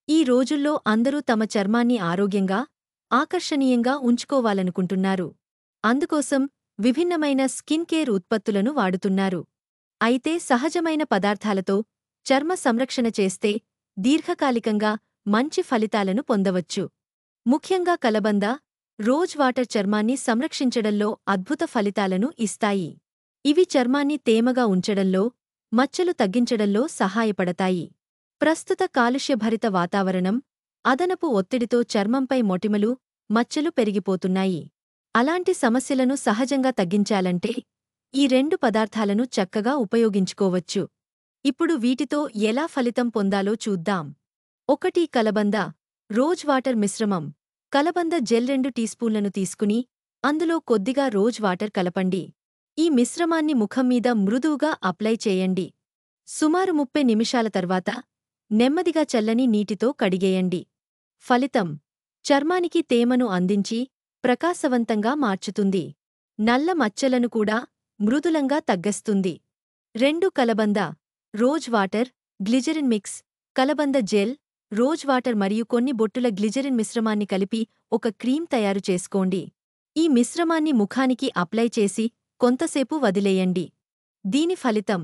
ఈ రోజుల్లో అందరూ తమ చర్మాన్ని ఆరోగ్యంగా, ఆకర్షణీయంగా ఉంచుకోవాలనుకుంటున్నారు. అందుకోసం విభిన్నమైన స్కిన్ కేర్ ఉత్పత్తులను వాడుతున్నారు. అయితే సహజమైన పదార్థాలతో చర్మ సంరక్షణ చేస్తే దీర్ఘకాలికంగా మంచి ఫలితాలను పొందవచ్చు. ముఖ్యంగా కలబంద, రోజ్ వాటర్ చర్మాన్ని సంరక్షించడంలో అద్భుత ఫలితాలను ఇస్తాయి. ఇవి చర్మాన్ని తేమగా ఉంచడంలో, మచ్చలు తగ్గించడంలో సహాయపడతాయి. ప్రస్తుత కాలుష్యభరిత వాతావరణం, అదనపు ఒత్తిడితో చర్మంపై మొటిమలు, మచ్చలు పెరిగిపోతున్నాయి. అలాంటి సమస్యలను సహజంగా తగ్గించాలంటే ఈ రెండు పదార్థాలను చక్కగా ఉపయోగించుకోవచ్చు. ఇప్పుడు వీటితో ఎలా ఫలితం పొందాలో చూద్దాం. 1. కలబంద, రోజ్ వాటర్ మిశ్రమం. కలబంద జెల్ 2 టీస్పూన్లను తీసుకుని అందులో కొద్దిగా రోజ్ వాటర్ కలపండి. ఈ మిశ్రమాన్ని ముఖం మీద మృదువుగా అప్లై చేయండి. సుమారు 30 నిమిషాల తర్వాత నెమ్మదిగా చల్లని నీటితో కడిగేయండి. ఫలితం: చర్మానికి తేమను అందించి ప్రకాశవంతంగా మార్చుతుంది. నల్ల మచ్చలను కూడా మృదులంగా తగ్గస్తుంది. 2. కలబంద, రోజ్ వాటర్, గ్లిజరిన్ మిక్స్. కలబంద జెల్, రోజ్ వాటర్ మరియు కొన్ని బొట్టుల గ్లిజరిన్ మిశ్రమాన్ని కలిపి ఒక క్రీమ్ తయారు చేసుకోండి. ఈ మిశ్రమాన్ని ముఖానికి అప్లై చేసి కొంతసేపు వదిలేయండి. దీని ఫలితం: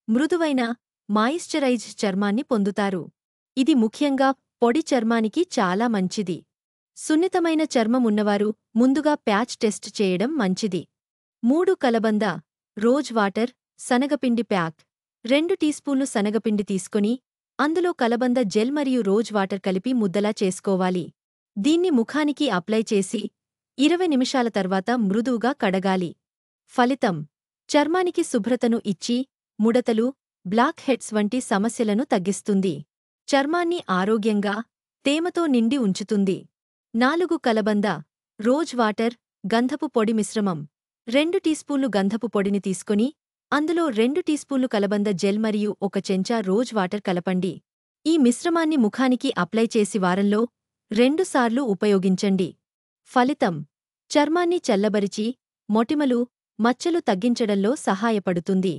మృదువైన, మాయిశ్చరైజ్డ్ చర్మాన్ని పొందుతారు. ఇది ముఖ్యంగా పొడి చర్మానికి చాలా మంచిది. సున్నితమైన చర్మం ఉన్నవారు ముందుగా ప్యాచ్ టెస్ట్ చేయడం మంచిది. 3. కలబంద, రోజ్ వాటర్, శనగపిండి ప్యాక్. 2 టీస్పూన్లు శనగపిండి తీసుకొని అందులో కలబంద జెల్ మరియు రోజ్ వాటర్ కలిపి ముద్దలా చేసుకోవాలి. దీన్ని ముఖానికి అప్లై చేసి 20 నిమిషాల తర్వాత మృదువుగా కడగాలి. ఫలితం: చర్మానికి శుభ్రతను ఇచ్చి ముడతలు, బ్లాక్ హెడ్స్ వంటి సమస్యలను తగ్గిస్తుంది. చర్మాన్ని ఆరోగ్యంగా, తేమతో నిండి ఉంచుతుంది. 4. కలబంద, రోజ్ వాటర్, గంధపు పొడి మిశ్రమం. 2 టీస్పూన్లు గంధపు పొడిని తీసుకొని అందులో 2 టీస్పూన్లు కలబంద జెల్ మరియు 1 చెంచా రోజ్ వాటర్ కలపండి. ఈ మిశ్రమాన్ని ముఖానికి అప్లై చేసి వారంలో 2 సార్లు ఉపయోగించండి. ఫలితం: చర్మాన్ని చల్లబరిచి, మొటిమలు, మచ్చలు తగ్గించడంలో సహాయపడుతుంది.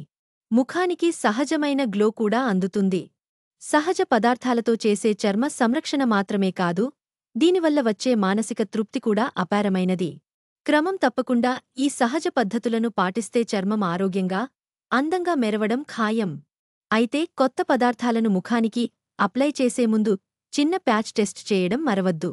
ముఖానికి సహజమైన గ్లో కూడా అందుతుంది. సహజ పదార్థాలతో చేసే చర్మ సంరక్షణ మాత్రమే కాదు, దీనివల్ల వచ్చే మానసిక తృప్తి కూడా అపారమైనది. క్రమం తప్పకుండా ఈ సహజ పద్ధతులను పాటిస్తే చర్మం ఆరోగ్యంగా, అందంగా మెరవడం ఖాయం. అయితే కొత్త పదార్థాలను ముఖానికి అప్లై చేసే ముందు చిన్న ప్యాచ్ టెస్ట్ చేయడం మరవద్దు.